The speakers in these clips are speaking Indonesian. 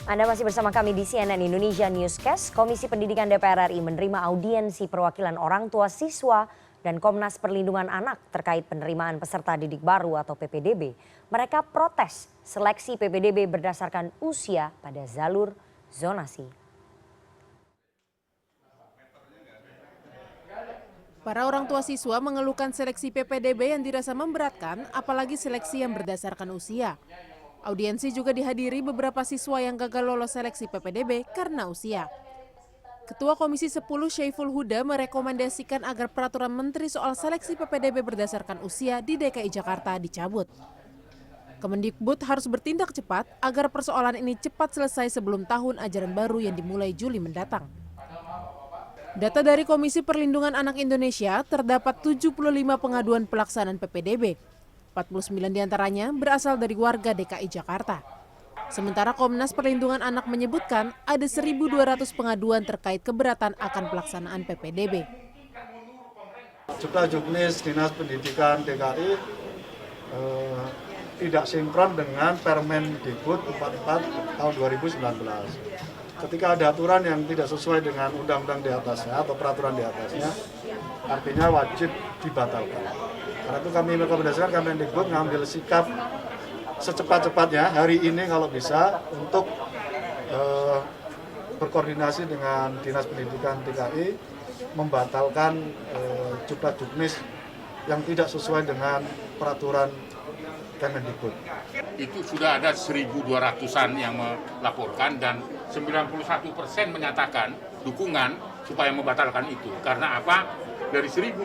Anda masih bersama kami di CNN Indonesia Newscast. Komisi Pendidikan DPR RI menerima audiensi perwakilan orang tua siswa dan Komnas Perlindungan Anak terkait penerimaan peserta didik baru atau PPDB. Mereka protes seleksi PPDB berdasarkan usia pada jalur zonasi. Para orang tua siswa mengeluhkan seleksi PPDB yang dirasa memberatkan, apalagi seleksi yang berdasarkan usia. Audiensi juga dihadiri beberapa siswa yang gagal lolos seleksi PPDB karena usia. Ketua Komisi 10 Syaiful Huda merekomendasikan agar peraturan menteri soal seleksi PPDB berdasarkan usia di DKI Jakarta dicabut. Kemendikbud harus bertindak cepat agar persoalan ini cepat selesai sebelum tahun ajaran baru yang dimulai Juli mendatang. Data dari Komisi Perlindungan Anak Indonesia, terdapat 75 pengaduan pelaksanaan PPDB. 49 diantaranya berasal dari warga DKI Jakarta. Sementara Komnas Perlindungan Anak menyebutkan ada 1.200 pengaduan terkait keberatan akan pelaksanaan PPDB. Jumlah juknis Dinas Pendidikan DKI tidak sinkron dengan Permendikbud 44 tahun 2019. Ketika ada aturan yang tidak sesuai dengan undang-undang di atasnya atau peraturan di atasnya, artinya wajib dibatalkan. Karena itu kami merekomendasikan Kemendikbud mengambil sikap secepat-cepatnya hari ini kalau bisa untuk berkoordinasi dengan Dinas Pendidikan DKI membatalkan jumlah juknis yang tidak sesuai dengan peraturan Kemendikbud. Itu sudah ada 1.200-an yang melaporkan dan 91% menyatakan dukungan supaya membatalkan itu. Karena apa? Dari 1.200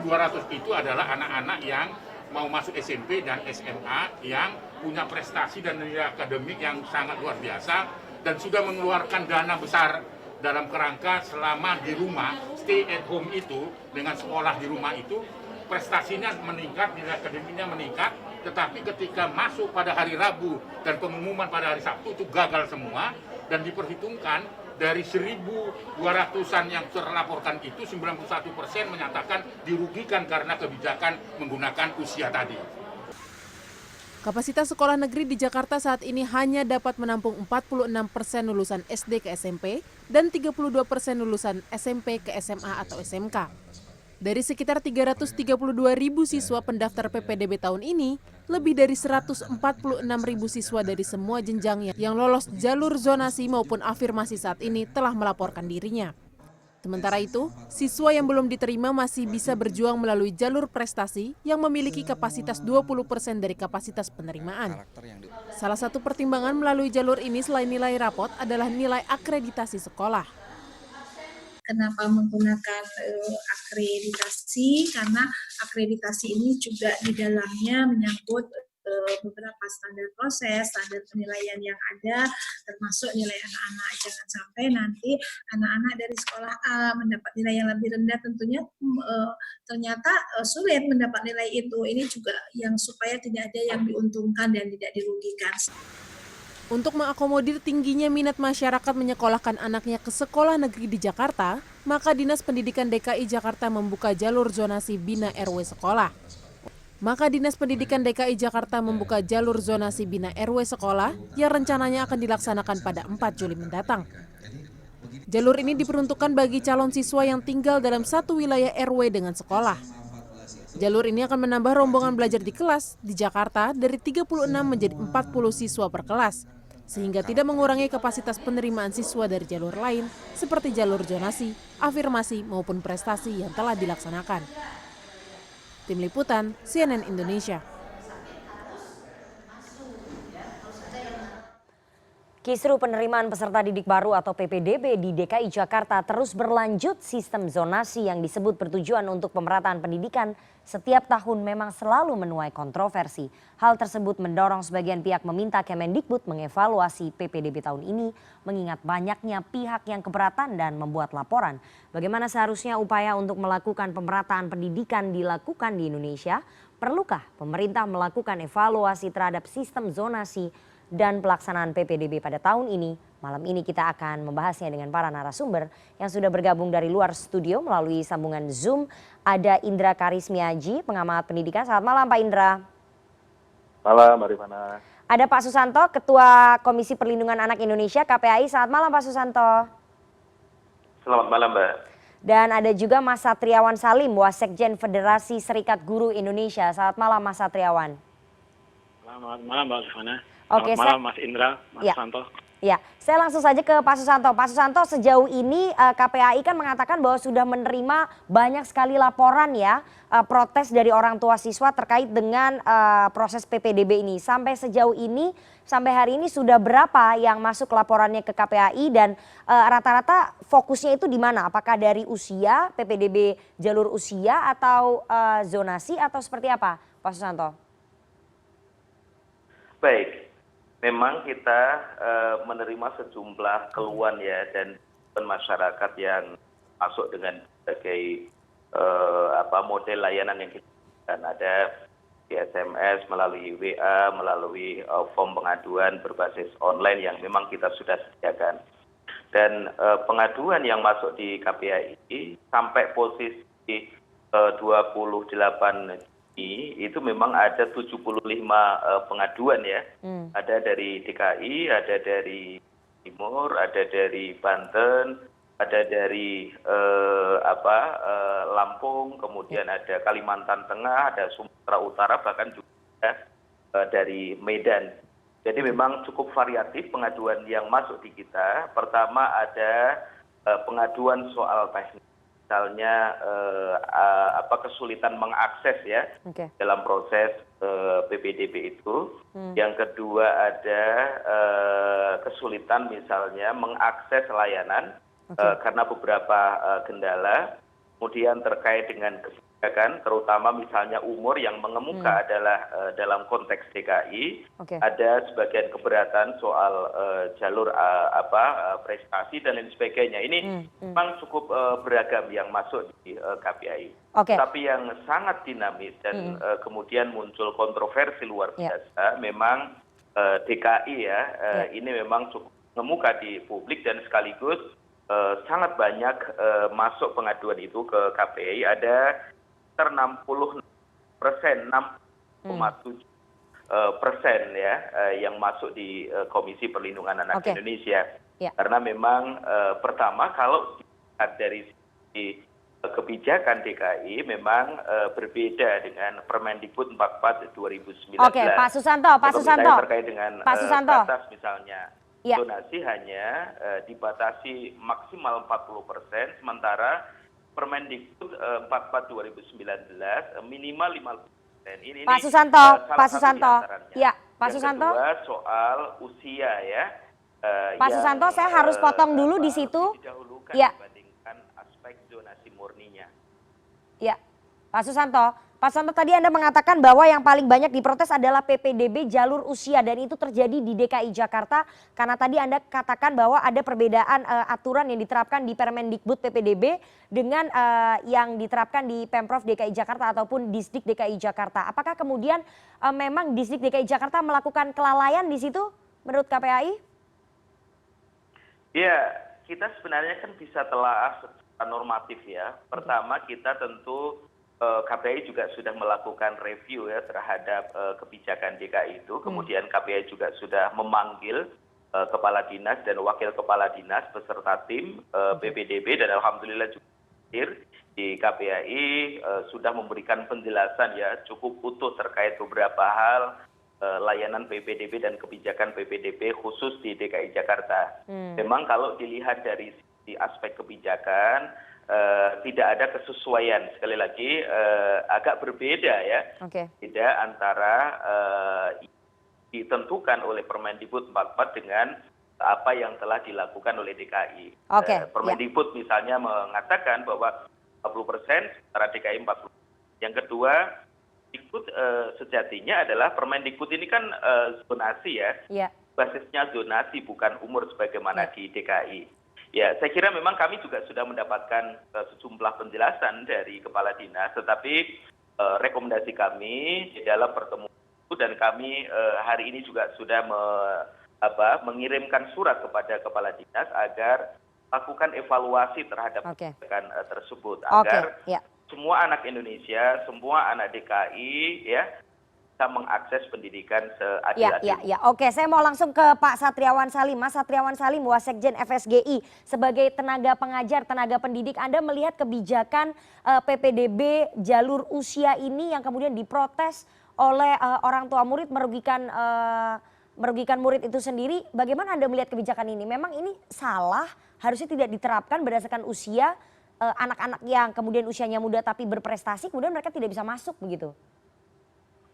itu adalah anak-anak yang mau masuk SMP dan SMA yang punya prestasi dan nilai akademik yang sangat luar biasa dan sudah mengeluarkan dana besar dalam kerangka selama di rumah, stay at home itu dengan sekolah di rumah itu prestasinya meningkat, nilai akademiknya meningkat, tetapi ketika masuk pada hari Rabu dan pengumuman pada hari Sabtu itu gagal semua dan diperhitungkan dari 1.200-an yang terlaporkan itu 91% menyatakan dirugikan karena kebijakan menggunakan usia tadi. Kapasitas sekolah negeri di Jakarta saat ini hanya dapat menampung 46% lulusan SD ke SMP dan 32% lulusan SMP ke SMA atau SMK. Dari sekitar 332.000 siswa pendaftar PPDB tahun ini, lebih dari 146.000 siswa dari semua jenjang yang lolos jalur zonasi maupun afirmasi saat ini telah melaporkan dirinya. Sementara itu, siswa yang belum diterima masih bisa berjuang melalui jalur prestasi yang memiliki kapasitas 20% dari kapasitas penerimaan. Salah satu pertimbangan melalui jalur ini selain nilai rapot adalah nilai akreditasi sekolah. Kenapa menggunakan akreditasi? Karena akreditasi ini juga di dalamnya menyangkut beberapa standar proses, standar penilaian yang ada, termasuk nilai anak-anak. Jangan sampai nanti anak-anak dari sekolah A mendapat nilai yang lebih rendah, tentunya ternyata sulit mendapat nilai itu. Ini juga yang supaya tidak ada yang diuntungkan dan tidak dirugikan. Untuk mengakomodir tingginya minat masyarakat menyekolahkan anaknya ke sekolah negeri di Jakarta, maka Dinas Pendidikan DKI Jakarta membuka jalur zonasi Bina RW sekolah. Yang rencananya akan dilaksanakan pada 4 Juli mendatang. Jalur ini diperuntukkan bagi calon siswa yang tinggal dalam satu wilayah RW dengan sekolah. Jalur ini akan menambah rombongan belajar di kelas di Jakarta dari 36 menjadi 40 siswa per kelas, sehingga tidak mengurangi kapasitas penerimaan siswa dari jalur lain seperti jalur zonasi, afirmasi maupun prestasi yang telah dilaksanakan. Tim Liputan, CNN Indonesia. Kisru penerimaan peserta didik baru atau PPDB di DKI Jakarta terus berlanjut. Sistem zonasi yang disebut bertujuan untuk pemerataan pendidikan setiap tahun memang selalu menuai kontroversi. Hal tersebut mendorong sebagian pihak meminta Kemendikbud mengevaluasi PPDB tahun ini mengingat banyaknya pihak yang keberatan dan membuat laporan. Bagaimana seharusnya upaya untuk melakukan pemerataan pendidikan dilakukan di Indonesia? Perlukah pemerintah melakukan evaluasi terhadap sistem zonasi dan pelaksanaan PPDB pada tahun ini? Malam ini kita akan membahasnya dengan para narasumber yang sudah bergabung dari luar studio melalui sambungan Zoom. Ada Indra Karismiaji, pengamat pendidikan. Selamat malam Pak Indra. Malam Mbak Rifana. Ada Pak Susanto, Ketua Komisi Perlindungan Anak Indonesia KPAI. Selamat malam Pak Susanto. Selamat malam, Mbak. Dan ada juga Mas Satriawan Salim, Wasekjen Federasi Serikat Guru Indonesia. Selamat malam Mas Satriawan. Selamat malam Mbak Rifana. Oke, Selamat malam Mas Indra, Mas Ya. Santo. Ya, saya langsung saja ke Pak Susanto. Pak Susanto, sejauh ini KPAI kan mengatakan bahwa sudah menerima banyak sekali laporan ya, protes dari orang tua siswa terkait dengan proses PPDB ini. Sampai sejauh ini, sampai hari ini sudah berapa yang masuk laporannya ke KPAI dan rata-rata fokusnya itu di mana? Apakah dari usia, PPDB jalur usia atau zonasi atau seperti apa Pak Susanto? Baik, memang kita menerima sejumlah keluhan ya dan masyarakat yang masuk dengan berbagai model layanan yang kita berikan. Ada di SMS, melalui WA, melalui form pengaduan berbasis online yang memang kita sudah sediakan. Dan pengaduan yang masuk di KPAI sampai posisi 28 itu memang ada 75 pengaduan ya. Ada dari DKI, ada dari Timur, ada dari Banten, ada dari Lampung, kemudian ada Kalimantan Tengah, ada Sumatera Utara, bahkan juga dari Medan. Jadi memang cukup variatif pengaduan yang masuk di kita. Pertama ada pengaduan soal teknis. Misalnya kesulitan mengakses ya dalam proses PPDB itu. Yang kedua ada kesulitan misalnya mengakses layanan karena beberapa kendala. Kemudian terkait dengan kebijakan, terutama misalnya umur yang mengemuka adalah dalam konteks DKI. Ada sebagian keberatan soal jalur prestasi dan lain sebagainya. Ini memang cukup beragam yang masuk di KPAI. Tapi yang sangat dinamis dan kemudian muncul kontroversi luar biasa, memang DKI ya, ini memang cukup mengemuka di publik dan sekaligus sangat banyak masuk pengaduan itu ke KPAI. Ada 60%, 6,7% ya yang masuk di Komisi Perlindungan Anak Indonesia. Karena memang pertama kalau dilihat dari sisi kebijakan DKI memang berbeda dengan Permendikbud 44 2019. Pak Susanto, terkait dengan batas misalnya. Zonasi hanya dibatasi maksimal 40%, sementara Permendikbud 44 2019 minimal 50%. Ini Pak Susanto, yang kedua soal usia ya. Pak Susanto, saya harus potong dulu di situ. Didahulukan dibandingkan aspek zonasi murninya. Ya, Pak Susanto tadi Anda mengatakan bahwa yang paling banyak diprotes adalah PPDB jalur usia dan itu terjadi di DKI Jakarta karena tadi Anda katakan bahwa ada perbedaan aturan yang diterapkan di Permendikbud PPDB dengan yang diterapkan di Pemprov DKI Jakarta ataupun Disdik DKI Jakarta. Apakah kemudian memang Disdik DKI Jakarta melakukan kelalaian di situ menurut KPAI? Ya, kita sebenarnya kan bisa telaah secara normatif ya. Pertama kita tentu KPAI juga sudah melakukan review ya terhadap kebijakan DKI itu. Kemudian KPAI juga sudah memanggil kepala dinas dan wakil kepala dinas beserta tim PPDB dan alhamdulillah juga hadir di KPAI sudah memberikan penjelasan ya cukup utuh terkait beberapa hal layanan PPDB dan kebijakan PPDB khusus di DKI Jakarta. Memang kalau dilihat dari sisi aspek kebijakan tidak ada kesesuaian, sekali lagi agak berbeda ya, beda antara ditentukan oleh Permendikbud 44 dengan apa yang telah dilakukan oleh DKI. Permendikbud misalnya mengatakan bahwa 50%, sementara DKI 40%. Yang kedua, Permendikbud sejatinya adalah Permendikbud ini kan zonasi ya, basisnya zonasi bukan umur sebagaimana di DKI. Ya, saya kira memang kami juga sudah mendapatkan sejumlah penjelasan dari kepala dinas, tetapi rekomendasi kami di dalam pertemuan itu dan kami hari ini juga sudah mengirimkan surat kepada kepala dinas agar lakukan evaluasi terhadap kebijakan tersebut agar semua anak Indonesia, semua anak DKI ya bisa mengakses pendidikan Ya, seadil-adilnya. Oke, saya mau langsung ke Pak Satriawan Salim. Mas Satriawan Salim, Wasekjen FSGI. Sebagai tenaga pengajar, tenaga pendidik, Anda melihat kebijakan PPDB jalur usia ini yang kemudian diprotes oleh orang tua murid merugikan murid itu sendiri. Bagaimana Anda melihat kebijakan ini? Memang ini salah, harusnya tidak diterapkan berdasarkan usia anak-anak yang kemudian usianya muda tapi berprestasi, kemudian mereka tidak bisa masuk begitu.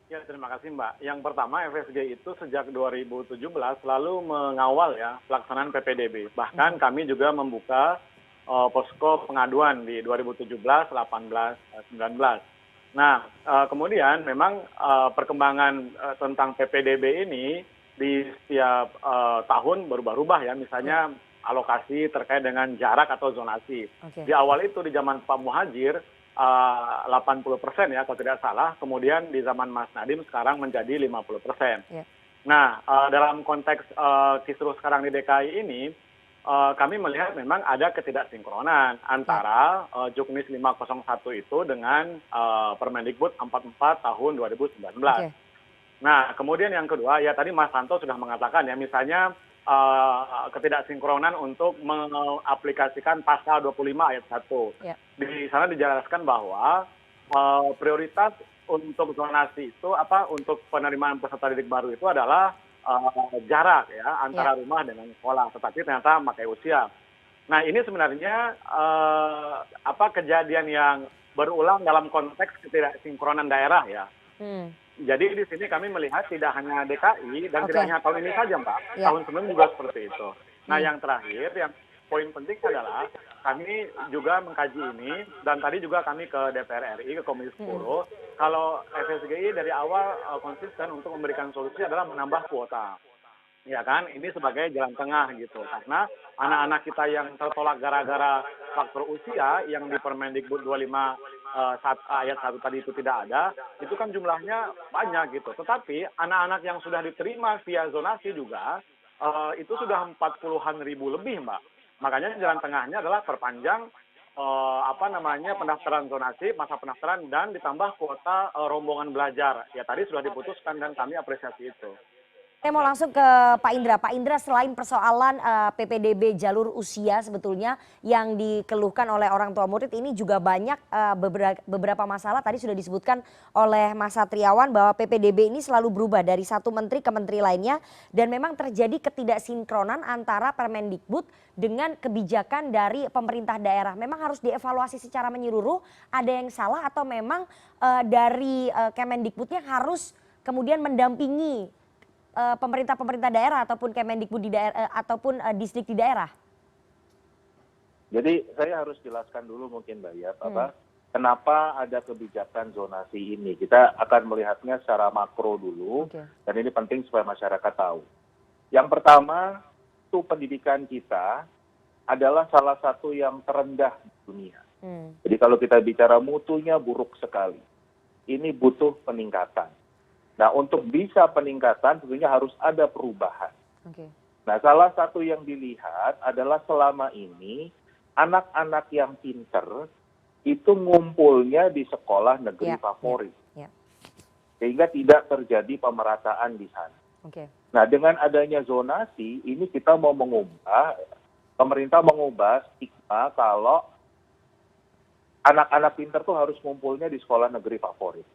Ya, terima kasih Mbak. Yang pertama, FSG itu sejak 2017 selalu mengawal ya pelaksanaan PPDB. Bahkan kami juga membuka posko pengaduan di 2017, 18, 19. Nah, kemudian memang perkembangan tentang PPDB ini di setiap tahun berubah-ubah ya. Misalnya alokasi terkait dengan jarak atau zonasi. Oke. Di awal itu di zaman Pak Muhadjir, 80% ya kalau tidak salah, kemudian di zaman Mas Nadiem sekarang menjadi 50%. Ya. Nah, dalam konteks kisruh sekarang di DKI ini, kami melihat memang ada ketidaksinkronan antara Juknis 501 itu dengan Permendikbud 44 tahun 2019. Oke. Nah, kemudian yang kedua, ya tadi Mas Santo sudah mengatakan ya, misalnya ketidaksinkronan untuk mengaplikasikan pasal 25 ayat 1. Ya. Di sana dijelaskan bahwa prioritas untuk zonasi itu untuk penerimaan peserta didik baru itu adalah jarak ya antara rumah dengan sekolah, tetapi ternyata pakai usia. Nah, ini sebenarnya kejadian yang berulang dalam konteks ketidaksinkronan daerah ya. Jadi di sini kami melihat tidak hanya DKI dan tidak hanya tahun ini saja, Mbak. Ya. Tahun sebelumnya juga seperti itu. Nah, yang terakhir, yang poin penting adalah kami juga mengkaji ini dan tadi juga kami ke DPR RI, ke Komisi 10. Kalau FSGI dari awal konsisten untuk memberikan solusi adalah menambah kuota. Ya kan, ini sebagai jalan tengah gitu. Karena anak-anak kita yang tertolak gara-gara faktor usia yang di Permendikbud 25 ayat 1 tadi itu tidak ada, itu kan jumlahnya banyak gitu. Tetapi anak-anak yang sudah diterima via zonasi juga, itu sudah 40-an ribu lebih, Mbak. Makanya jalan tengahnya adalah perpanjang pendaftaran zonasi, masa pendaftaran, dan ditambah kuota rombongan belajar. Ya tadi sudah diputuskan dan kami apresiasi itu. Saya mau langsung ke Pak Indra. Pak Indra, selain persoalan PPDB jalur usia sebetulnya yang dikeluhkan oleh orang tua murid, ini juga banyak beberapa masalah. Tadi sudah disebutkan oleh Mas Satriawan bahwa PPDB ini selalu berubah dari satu menteri ke menteri lainnya. Dan memang terjadi ketidaksinkronan antara Permendikbud dengan kebijakan dari pemerintah daerah. Memang harus dievaluasi secara menyeluruh, ada yang salah atau memang dari Kemendikbudnya harus kemudian mendampingi pemerintah daerah ataupun Kemendikbud di daerah ataupun distrik di daerah. Jadi saya harus jelaskan dulu mungkin Mbak ya, kenapa ada kebijakan zonasi ini. Kita akan melihatnya secara makro dulu, dan ini penting supaya masyarakat tahu. Yang pertama, itu pendidikan kita adalah salah satu yang terendah di dunia. Jadi kalau kita bicara mutunya buruk sekali, ini butuh peningkatan. Nah, untuk bisa peningkatan tentunya harus ada perubahan. Nah, salah satu yang dilihat adalah selama ini anak-anak yang pinter itu ngumpulnya di sekolah negeri favorit. Sehingga tidak terjadi pemerataan di sana. Nah, dengan adanya zonasi, ini kita mau pemerintah mengubah stigma kalau anak-anak pinter tuh harus ngumpulnya di sekolah negeri favorit.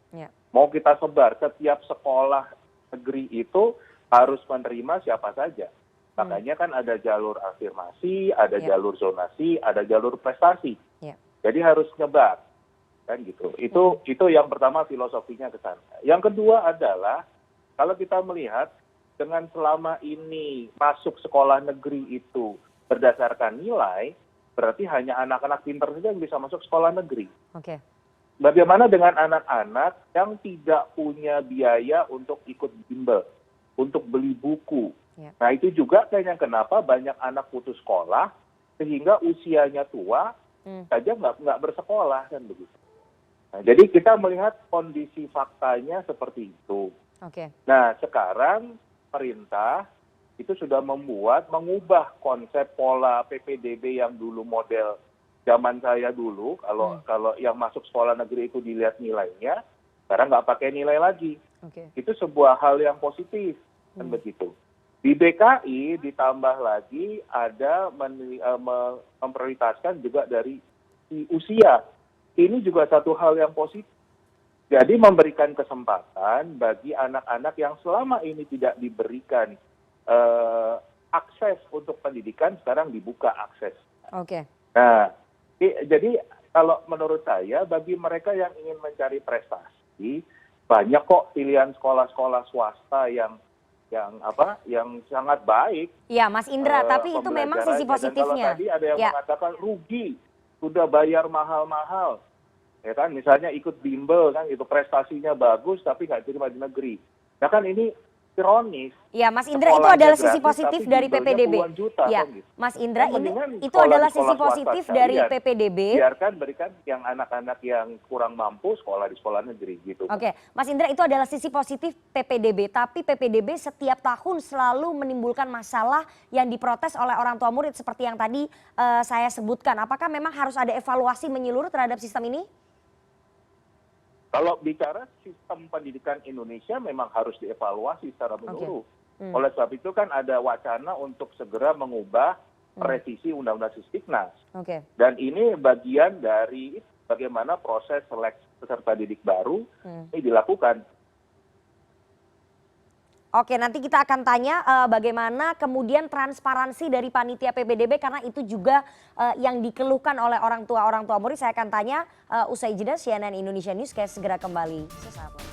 Mau kita sebar, setiap sekolah negeri itu harus menerima siapa saja. Makanya kan ada jalur afirmasi, ada jalur zonasi, ada jalur prestasi. Jadi harus nyebar, kan gitu. Itu yang pertama filosofinya ke sana. Yang kedua adalah kalau kita melihat dengan selama ini masuk sekolah negeri itu berdasarkan nilai, berarti hanya anak-anak pintar saja yang bisa masuk sekolah negeri. Bagaimana dengan anak-anak yang tidak punya biaya untuk ikut bimbel, untuk beli buku? Nah, itu juga kayaknya kenapa banyak anak putus sekolah sehingga usianya tua saja nggak bersekolah kan begitu. Nah, jadi kita melihat kondisi faktanya seperti itu. Nah, sekarang perintah itu sudah mengubah konsep pola PPDB yang dulu model zaman saya dulu, kalau yang masuk sekolah negeri itu dilihat nilainya, sekarang nggak pakai nilai lagi. Itu sebuah hal yang positif, kan begitu. Di DKI ditambah lagi ada memprioritaskan juga dari usia. Ini juga satu hal yang positif. Jadi memberikan kesempatan bagi anak-anak yang selama ini tidak diberikan akses untuk pendidikan, sekarang dibuka akses. Nah, jadi kalau menurut saya bagi mereka yang ingin mencari prestasi, banyak kok pilihan sekolah-sekolah swasta yang sangat baik. Ya, Mas Indra, tapi itu memang sisi positifnya. Dan kalau tadi ada yang mengatakan rugi, sudah bayar mahal-mahal, ya kan? Misalnya ikut bimbel kan, itu prestasinya bagus tapi nggak terima di negeri. Nah kan ini ironis. Ya, Mas Indra, itu adalah sisi positif dari PPDB. Ya, Mas Indra, itu adalah sisi positif dari PPDB. Biarkan berikan yang anak-anak yang kurang mampu sekolah di sekolah negeri gitu. Oke, Mas Indra, itu adalah sisi positif PPDB. Tapi PPDB setiap tahun selalu menimbulkan masalah yang diprotes oleh orang tua murid seperti yang tadi saya sebutkan. Apakah memang harus ada evaluasi menyeluruh terhadap sistem ini? Kalau bicara sistem pendidikan Indonesia memang harus dievaluasi secara menyeluruh. Oleh sebab itu kan ada wacana untuk segera mengubah revisi Undang-Undang Sisdiknas. Dan ini bagian dari bagaimana proses seleksi peserta didik baru ini dilakukan. Oke, nanti kita akan tanya bagaimana kemudian transparansi dari panitia PPDB karena itu juga yang dikeluhkan oleh orang tua murid. Saya akan tanya usai jeda. CNN Indonesia Newscast segera kembali sesaat lagi.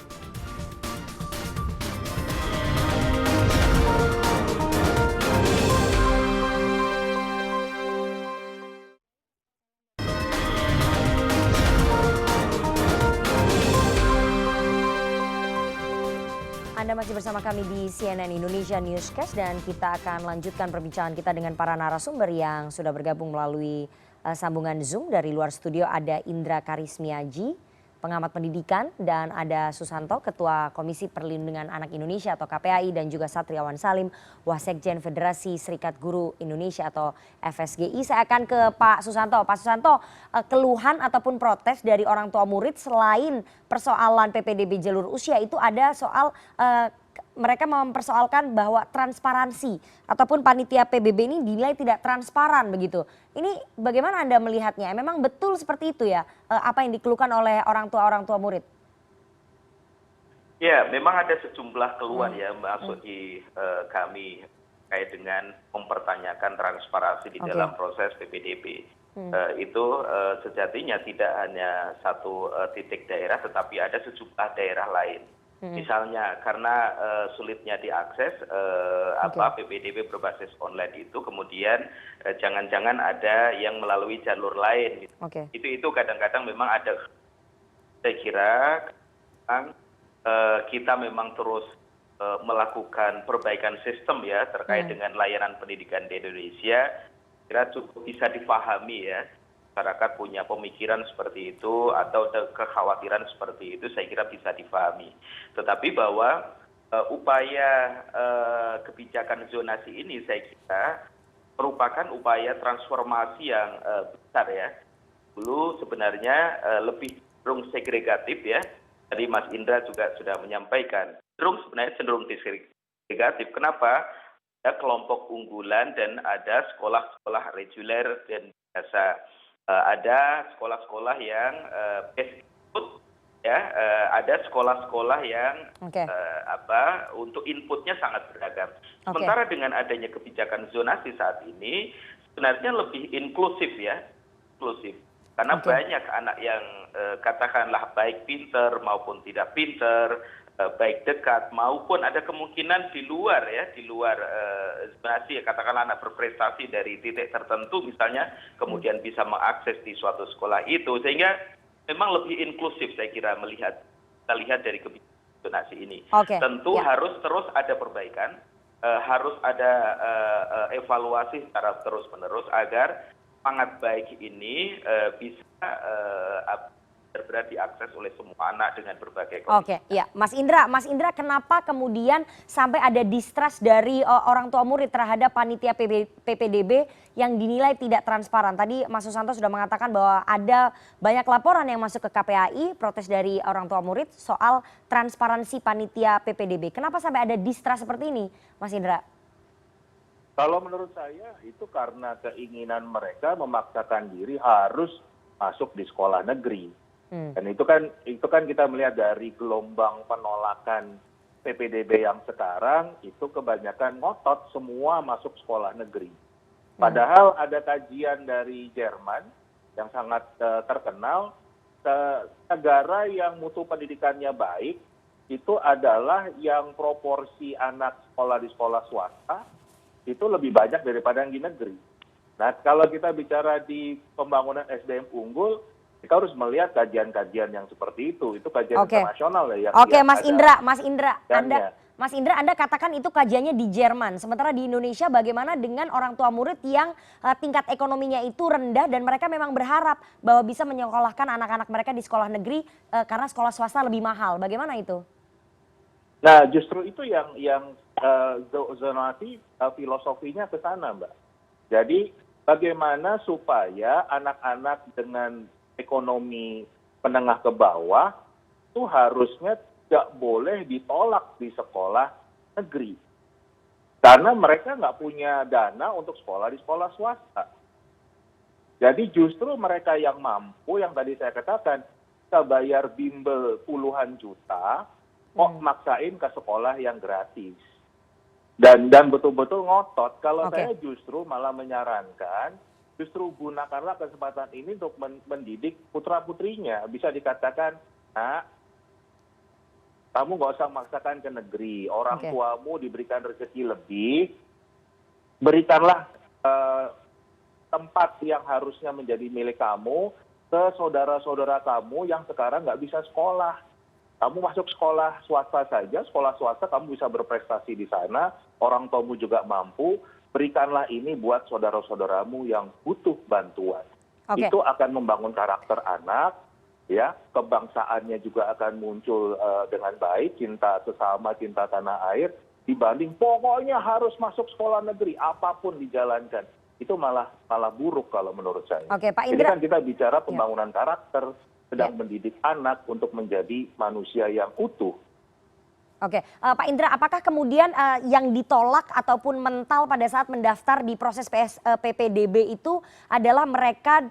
Anda masih bersama kami di CNN Indonesia Newscast dan kita akan lanjutkan perbincangan kita dengan para narasumber yang sudah bergabung melalui sambungan Zoom. Dari luar studio ada Indra Karismiaji, pengamat pendidikan, dan ada Susanto, Ketua Komisi Perlindungan Anak Indonesia atau KPAI, dan juga Satriawan Salim, Wasekjen Federasi Serikat Guru Indonesia atau FSGI. Saya akan ke Pak Susanto. Pak Susanto, keluhan ataupun protes dari orang tua murid selain persoalan PPDB jalur usia itu ada soal mereka mempersoalkan bahwa transparansi ataupun panitia PBB ini dinilai tidak transparan begitu. Ini bagaimana Anda melihatnya? Memang betul seperti itu ya apa yang dikeluhkan oleh orang tua murid? Ya, memang ada sejumlah keluhan ya masuk di kami terkait dengan mempertanyakan transparansi di dalam proses PPDB. Itu sejatinya tidak hanya satu titik daerah, tetapi ada sejumlah daerah lain. Misalnya karena sulitnya diakses PPDB berbasis online itu, kemudian jangan-jangan ada yang melalui jalur lain. Gitu. Itu kadang-kadang memang ada. Saya kira kita memang terus melakukan perbaikan sistem ya terkait dengan layanan pendidikan di Indonesia. Kira cukup bisa dipahami ya. Masyarakat punya pemikiran seperti itu atau kekhawatiran seperti itu, saya kira bisa difahami. Tetapi bahwa upaya kebijakan zonasi ini saya kira merupakan upaya transformasi yang besar ya. Dulu sebenarnya lebih cenderung segregatif ya. Tadi Mas Indra juga sudah menyampaikan. Cenderung segregatif. Kenapa? Ada kelompok unggulan dan ada sekolah-sekolah reguler dan biasa. Ada sekolah-sekolah yang ada sekolah-sekolah yang untuk inputnya sangat beragam. Sementara dengan adanya kebijakan zonasi saat ini sebenarnya lebih inklusif ya, karena banyak anak yang katakanlah baik pinter maupun tidak pinter, baik dekat maupun ada kemungkinan di luar zonasi, katakanlah anak berprestasi dari titik tertentu misalnya, kemudian bisa mengakses di suatu sekolah itu, sehingga memang lebih inklusif saya kira kita lihat dari kebijakan zonasi ini. Tentu harus terus ada perbaikan, harus ada evaluasi secara terus-menerus agar semangat baik ini bisa benar-benar diakses oleh semua anak dengan berbagai kondisi. Oke, ya, Mas Indra, kenapa kemudian sampai ada distrust dari orang tua murid terhadap panitia PPDB yang dinilai tidak transparan? Tadi Mas Susanto sudah mengatakan bahwa ada banyak laporan yang masuk ke KPAI, protes dari orang tua murid soal transparansi panitia PPDB. Kenapa sampai ada distrust seperti ini, Mas Indra? Kalau menurut saya itu karena keinginan mereka memaksakan diri harus masuk di sekolah negeri. Dan itu kan kita melihat dari gelombang penolakan PPDB yang sekarang itu kebanyakan ngotot semua masuk sekolah negeri. Padahal ada kajian dari Jerman yang sangat terkenal, negara yang mutu pendidikannya baik itu adalah yang proporsi anak sekolah di sekolah swasta itu lebih banyak daripada yang di negeri. Nah, kalau kita bicara di pembangunan SDM unggul, kita harus melihat kajian-kajian yang seperti itu kajian internasional ya. Oke, Mas Indra, Anda katakan itu kajiannya di Jerman. Sementara di Indonesia bagaimana dengan orang tua murid yang tingkat ekonominya itu rendah dan mereka memang berharap bahwa bisa menyekolahkan anak-anak mereka di sekolah negeri karena sekolah swasta lebih mahal. Bagaimana itu? Nah, justru itu yang zonasi filosofinya ke sana, Mbak. Jadi bagaimana supaya anak-anak dengan ekonomi menengah ke bawah itu harusnya tidak boleh ditolak di sekolah negeri. Karena mereka nggak punya dana untuk sekolah di sekolah swasta. Jadi justru mereka yang mampu, yang tadi saya katakan, kita bayar bimbel puluhan juta, kok maksain ke sekolah yang gratis. Dan betul-betul ngotot. Kalau saya justru malah menyarankan, justru gunakanlah kesempatan ini untuk mendidik putra-putrinya. Bisa dikatakan, nah, kamu nggak usah memaksakan ke negeri. Orang tuamu diberikan rezeki lebih. Berikanlah tempat yang harusnya menjadi milik kamu ke saudara-saudara kamu yang sekarang nggak bisa sekolah. Kamu masuk sekolah swasta saja, sekolah swasta kamu bisa berprestasi di sana, orang tuamu juga mampu, berikanlah ini buat saudara-saudaramu yang butuh bantuan. Itu akan membangun karakter anak, ya, kebangsaannya juga akan muncul dengan baik, cinta sesama, cinta tanah air, dibanding pokoknya harus masuk sekolah negeri, apapun dijalankan. Itu malah buruk kalau menurut saya. Pak Indra. Jadi kan kita bicara pembangunan karakter, sedang mendidik anak untuk menjadi manusia yang utuh. Pak Indra, apakah kemudian yang ditolak ataupun mental pada saat mendaftar di proses PPDB itu adalah mereka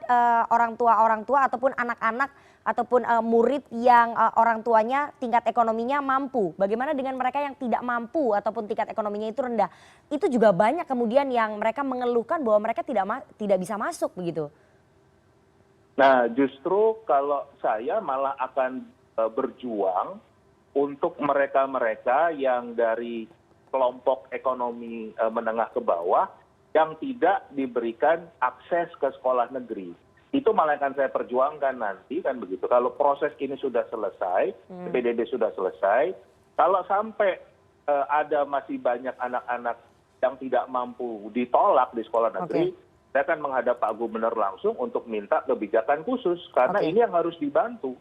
orang tua ataupun anak-anak ataupun murid yang orang tuanya tingkat ekonominya mampu? Bagaimana dengan mereka yang tidak mampu ataupun tingkat ekonominya itu rendah? Itu juga banyak kemudian yang mereka mengeluhkan bahwa mereka tidak bisa masuk begitu. Nah, justru kalau saya malah akan berjuang untuk mereka-mereka yang dari kelompok ekonomi menengah ke bawah yang tidak diberikan akses ke sekolah negeri. Itu malah akan saya perjuangkan nanti, kan begitu. Kalau proses ini sudah selesai, PPDB sudah selesai, kalau sampai ada masih banyak anak-anak yang tidak mampu ditolak di sekolah negeri, saya akan menghadap Pak Gubernur langsung untuk minta kebijakan khusus, karena ini yang harus dibantu.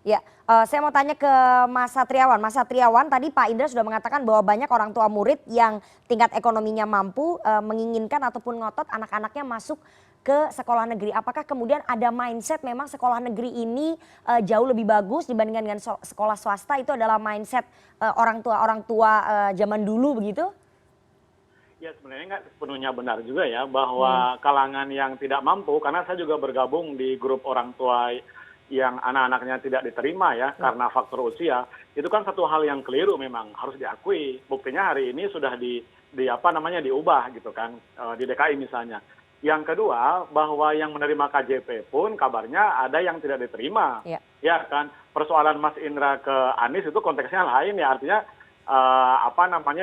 Ya, saya mau tanya ke Mas Satriawan. Mas Satriawan, tadi Pak Indra sudah mengatakan bahwa banyak orang tua murid yang tingkat ekonominya mampu menginginkan ataupun ngotot anak-anaknya masuk ke sekolah negeri. Apakah kemudian ada mindset memang sekolah negeri ini jauh lebih bagus dibandingkan dengan sekolah swasta? Itu adalah mindset orang tua zaman dulu begitu? Ya, sebenarnya nggak sepenuhnya benar juga ya bahwa kalangan yang tidak mampu, karena saya juga bergabung di grup orang tua yang anak-anaknya tidak diterima ya karena faktor usia, itu kan satu hal yang keliru, memang harus diakui. Buktinya hari ini sudah diubah gitu kan, di DKI misalnya. Yang kedua, bahwa yang menerima KJP pun kabarnya ada yang tidak diterima. Ya kan, persoalan Mas Indra ke Anies itu konteksnya lain ya, artinya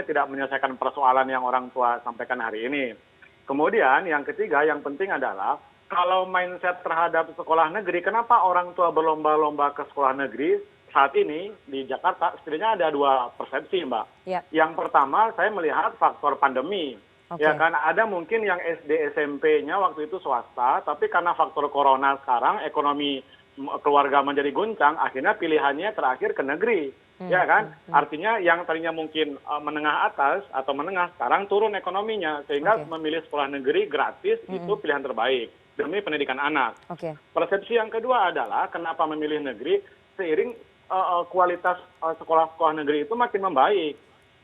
tidak menyelesaikan persoalan yang orang tua sampaikan hari ini. Kemudian yang ketiga, yang penting adalah kalau mindset terhadap sekolah negeri, kenapa orang tua berlomba-lomba ke sekolah negeri saat ini di Jakarta? Setidaknya ada dua persepsi, Mbak. Yang pertama, saya melihat faktor pandemi. Ya kan, ada mungkin yang SD SMP-nya waktu itu swasta, tapi karena faktor corona sekarang, ekonomi keluarga menjadi guncang, akhirnya pilihannya terakhir ke negeri, ya kan? Artinya yang tadinya mungkin menengah atas atau menengah sekarang turun ekonominya, sehingga memilih sekolah negeri gratis itu pilihan terbaik demi pendidikan anak. Persepsi yang kedua adalah kenapa memilih negeri seiring kualitas sekolah-sekolah negeri itu makin membaik.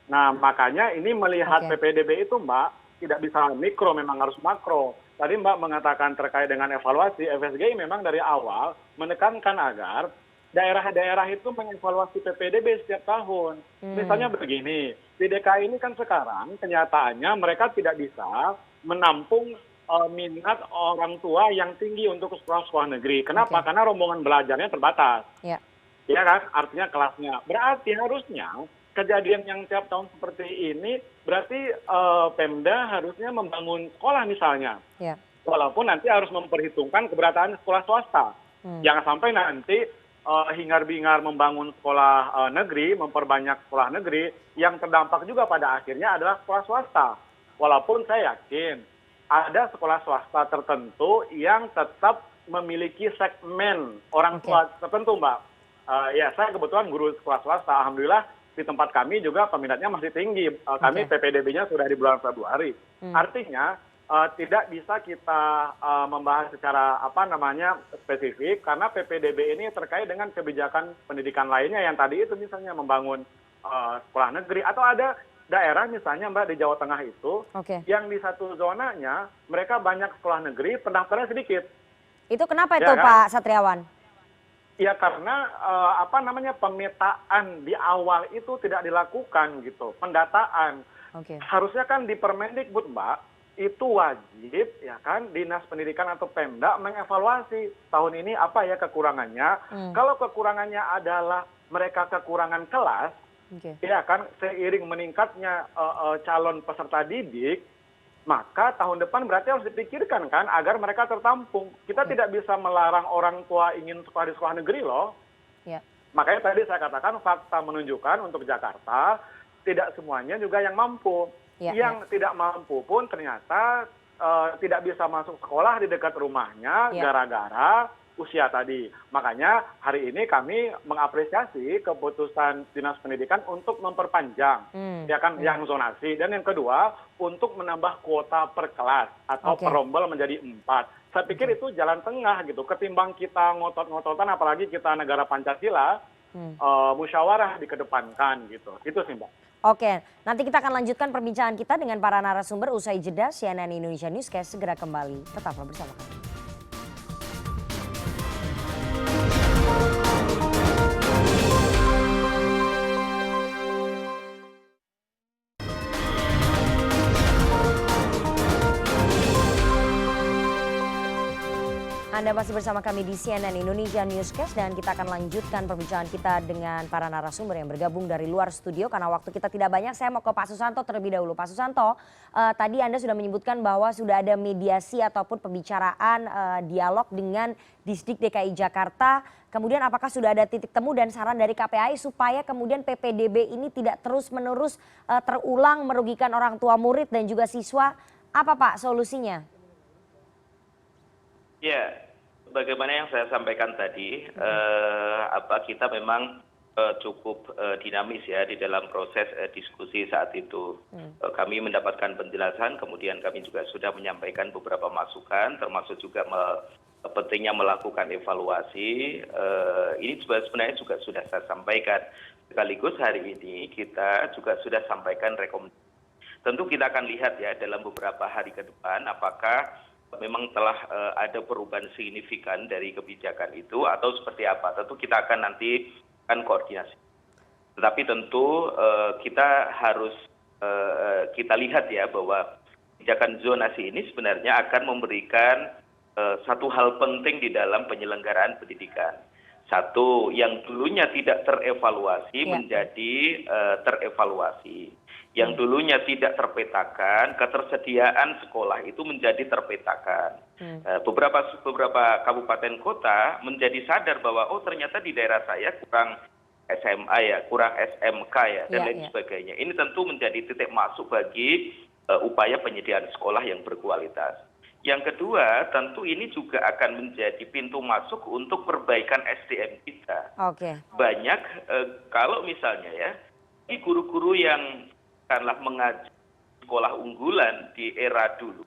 Nah, makanya ini melihat PPDB itu, Mbak, tidak bisa mikro, memang harus makro. Tadi Mbak mengatakan terkait dengan evaluasi, FSGI memang dari awal menekankan agar daerah-daerah itu mengevaluasi PPDB setiap tahun. Misalnya begini, di DKI ini kan sekarang kenyataannya mereka tidak bisa menampung minat orang tua yang tinggi untuk sekolah-sekolah negeri. Kenapa? Karena rombongan belajarnya terbatas. Ya kan? Artinya kelasnya. Berarti harusnya kejadian yang tiap tahun seperti ini berarti Pemda harusnya membangun sekolah misalnya. Walaupun nanti harus memperhitungkan keberadaan sekolah swasta. Jangan sampai nanti hingar-bingar membangun sekolah negeri, memperbanyak sekolah negeri, yang terdampak juga pada akhirnya adalah sekolah swasta. Walaupun saya yakin ada sekolah swasta tertentu yang tetap memiliki segmen orang tua tertentu, Mbak. Ya, saya kebetulan guru sekolah swasta, alhamdulillah di tempat kami juga peminatnya masih tinggi. Kami PPDB-nya sudah di bulan Februari. Artinya tidak bisa kita membahas secara spesifik karena PPDB ini terkait dengan kebijakan pendidikan lainnya yang tadi itu misalnya membangun sekolah negeri atau ada daerah misalnya Mbak di Jawa Tengah itu yang di satu zonanya mereka banyak sekolah negeri, pendaftarnya sedikit. Itu kenapa itu Pak Satriawan? Ya karena pemetaan di awal itu tidak dilakukan gitu, pendataan. Harusnya kan di Permendikbud, Mbak, itu wajib ya kan Dinas Pendidikan atau Pemda mengevaluasi tahun ini apa ya kekurangannya. Kalau kekurangannya adalah mereka kekurangan kelas, ya kan seiring meningkatnya calon peserta didik, maka tahun depan berarti harus dipikirkan kan agar mereka tertampung. Kita tidak bisa melarang orang tua ingin sekolah di sekolah negeri loh. Makanya tadi saya katakan fakta menunjukkan untuk Jakarta tidak semuanya juga yang mampu. Yang tidak mampu pun ternyata tidak bisa masuk sekolah di dekat rumahnya gara-gara usia tadi. Makanya hari ini kami mengapresiasi keputusan Dinas Pendidikan untuk memperpanjang ya kan yang zonasi, dan yang kedua untuk menambah kuota per kelas atau per rombel menjadi 4. Saya pikir itu jalan tengah gitu, ketimbang kita ngotot-ngototan apalagi kita negara Pancasila, musyawarah dikedepankan gitu. Itu sih Mbak. Nanti kita akan lanjutkan perbincangan kita dengan para narasumber usai jeda. CNN Indonesia Newscast segera kembali. Tetaplah bersama kami. Anda masih bersama kami di CNN Indonesia Newscast dan kita akan lanjutkan perbincangan kita dengan para narasumber yang bergabung dari luar studio karena waktu kita tidak banyak. Saya mau ke Pak Susanto terlebih dahulu. Pak Susanto, tadi Anda sudah menyebutkan bahwa sudah ada mediasi ataupun pembicaraan dialog dengan Disdik DKI Jakarta. Kemudian apakah sudah ada titik temu dan saran dari KPAI supaya kemudian PPDB ini tidak terus-menerus terulang merugikan orang tua murid dan juga siswa? Apa Pak solusinya? Ya, bagaimana yang saya sampaikan tadi, kita memang cukup dinamis ya di dalam proses diskusi saat itu. Kami mendapatkan penjelasan, kemudian kami juga sudah menyampaikan beberapa masukan, termasuk juga pentingnya melakukan evaluasi. Ini sebenarnya juga sudah saya sampaikan. Sekaligus hari ini kita juga sudah sampaikan rekomendasi. Tentu kita akan lihat ya dalam beberapa hari ke depan apakah memang telah ada perubahan signifikan dari kebijakan itu atau seperti apa. Tentu kita akan nanti koordinasi. Tetapi tentu kita harus kita lihat ya bahwa kebijakan zonasi ini sebenarnya akan memberikan satu hal penting di dalam penyelenggaraan pendidikan. Satu, yang dulunya tidak terevaluasi menjadi terevaluasi. Yang dulunya tidak terpetakan, ketersediaan sekolah itu menjadi terpetakan. Beberapa kabupaten kota menjadi sadar bahwa ternyata di daerah saya kurang SMA ya, kurang SMK ya, dan lain sebagainya. Ini tentu menjadi titik masuk bagi upaya penyediaan sekolah yang berkualitas. Yang kedua, tentu ini juga akan menjadi pintu masuk untuk perbaikan SDM kita. Oke. Banyak, kalau misalnya ya, ini guru-guru yang katakanlah mengajar sekolah unggulan di era dulu,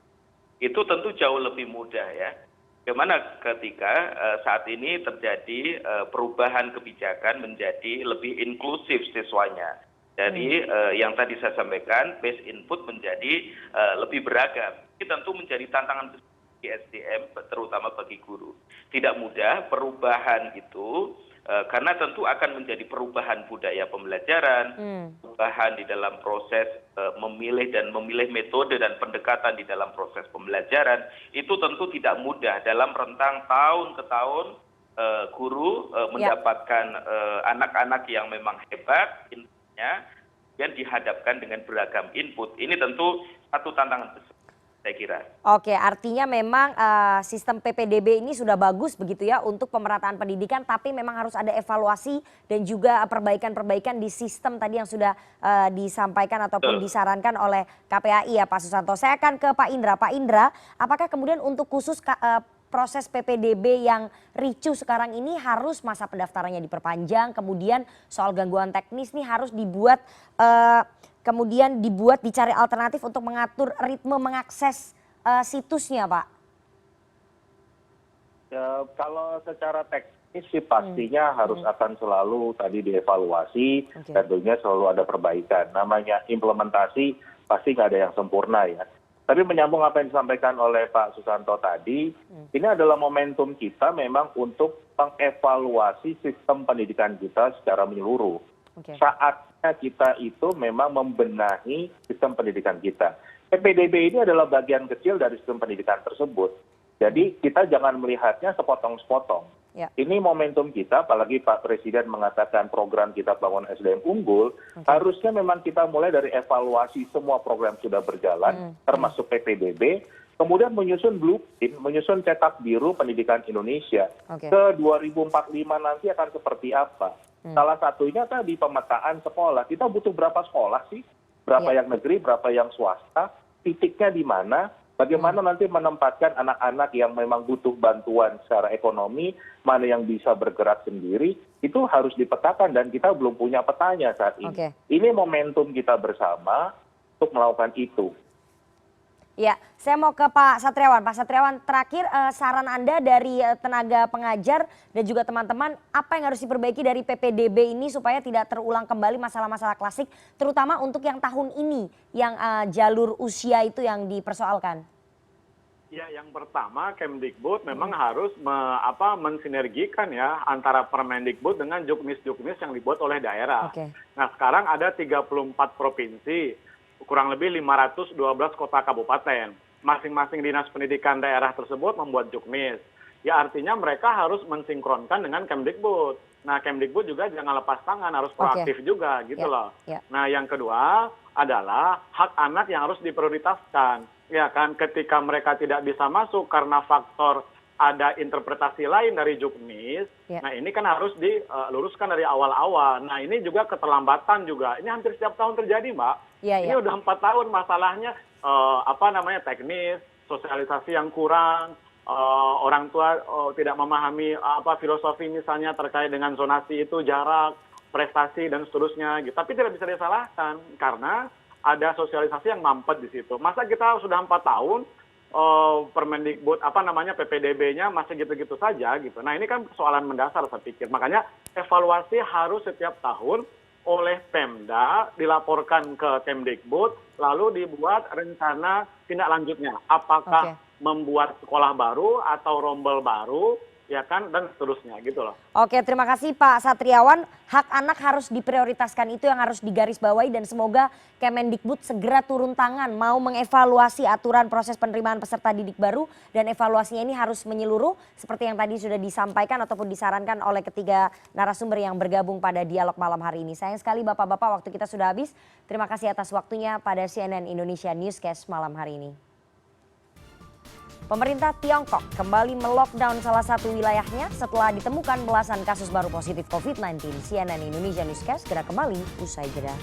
itu tentu jauh lebih mudah ya. Bagaimana ketika saat ini terjadi perubahan kebijakan menjadi lebih inklusif siswanya. Dari yang tadi saya sampaikan, base input menjadi lebih beragam. Ini tentu menjadi tantangan besar di SDM, terutama bagi guru. Tidak mudah perubahan itu, karena tentu akan menjadi perubahan budaya pembelajaran, perubahan di dalam proses memilih metode dan pendekatan di dalam proses pembelajaran. Itu tentu tidak mudah dalam rentang tahun ke tahun. Guru mendapatkan anak-anak yang memang hebat, dan dihadapkan dengan beragam input. Ini tentu satu tantangan besar, saya kira. Oke, artinya memang sistem PPDB ini sudah bagus begitu ya untuk pemerataan pendidikan, tapi memang harus ada evaluasi dan juga perbaikan-perbaikan di sistem tadi yang sudah disampaikan ataupun disarankan oleh KPAI ya Pak Susanto. Saya akan ke Pak Indra. Pak Indra, apakah kemudian untuk khusus proses PPDB yang ricuh sekarang ini harus masa pendaftarannya diperpanjang, kemudian soal gangguan teknis nih harus dibuat dicari alternatif untuk mengatur ritme mengakses situsnya, Pak? Ya, kalau secara teknis sih pastinya harus akan selalu tadi dievaluasi, tentunya selalu ada perbaikan. Namanya implementasi pasti nggak ada yang sempurna ya. Tapi menyambung apa yang disampaikan oleh Pak Susanto tadi, ini adalah momentum kita memang untuk mengevaluasi sistem pendidikan kita secara menyeluruh. Saatnya kita itu memang membenahi sistem pendidikan kita. PPDB ini adalah bagian kecil dari sistem pendidikan tersebut. Jadi kita jangan melihatnya sepotong-sepotong. Ini momentum kita, apalagi Pak Presiden mengatakan program kita bangun SDM unggul, harusnya memang kita mulai dari evaluasi semua program sudah berjalan, termasuk PPDB, kemudian menyusun blueprint, menyusun cetak biru pendidikan Indonesia. Ke 2045 nanti akan seperti apa? Salah satunya tadi pemetaan sekolah. Kita butuh berapa sekolah sih? Berapa yang negeri, berapa yang swasta? Titiknya di mana? Bagaimana nanti menempatkan anak-anak yang memang butuh bantuan secara ekonomi, mana yang bisa bergerak sendiri, itu harus dipetakan dan kita belum punya petanya saat ini. Ini momentum kita bersama untuk melakukan itu. Ya, saya mau ke Pak Satriawan. Pak Satriawan, terakhir saran Anda dari tenaga pengajar dan juga teman-teman, apa yang harus diperbaiki dari PPDB ini supaya tidak terulang kembali masalah-masalah klasik, terutama untuk yang tahun ini, yang jalur usia itu yang dipersoalkan? Ya, yang pertama Kemdikbud memang harus mensinergikan ya antara Permendikbud dengan juknis-juknis yang dibuat oleh daerah. Nah, sekarang ada 34 provinsi, kurang lebih 512 kota kabupaten. Masing-masing dinas pendidikan daerah tersebut membuat juknis. Ya artinya mereka harus mensinkronkan dengan Kemdikbud. Nah, Kemdikbud juga jangan lepas tangan, harus proaktif juga gitu loh. Nah, yang kedua adalah hak anak yang harus diprioritaskan. Ya kan, ketika mereka tidak bisa masuk karena faktor ada interpretasi lain dari juknis, nah ini kan harus diluruskan dari awal-awal. Nah, ini juga keterlambatan juga. Ini hampir setiap tahun terjadi, Mbak. Ini udah 4 tahun masalahnya teknis, sosialisasi yang kurang, orang tua tidak memahami filosofi misalnya terkait dengan zonasi itu, jarak, prestasi dan seterusnya gitu. Tapi tidak bisa disalahkan karena ada sosialisasi yang mampet di situ. Masa kita sudah 4 tahun Permendikbud PPDB-nya masih gitu-gitu saja gitu. Nah, ini kan persoalan mendasar saya pikir. Makanya evaluasi harus setiap tahun oleh Pemda dilaporkan ke Kemdikbud, lalu dibuat rencana tindak lanjutnya. Apakah membuat sekolah baru atau rombel baru, ya kan, dan seterusnya gitu loh. Oke, terima kasih Pak Satriawan. Hak anak harus diprioritaskan, itu yang harus digarisbawahi, dan semoga Kemendikbud segera turun tangan mau mengevaluasi aturan proses penerimaan peserta didik baru, dan evaluasinya ini harus menyeluruh seperti yang tadi sudah disampaikan ataupun disarankan oleh ketiga narasumber yang bergabung pada dialog malam hari ini. Sayang sekali Bapak-bapak, waktu kita sudah habis. Terima kasih atas waktunya pada CNN Indonesia Newscast malam hari ini. Pemerintah Tiongkok kembali melockdown salah satu wilayahnya setelah ditemukan belasan kasus baru positif COVID-19. CNN Indonesia Newscast segera kembali usai jeda.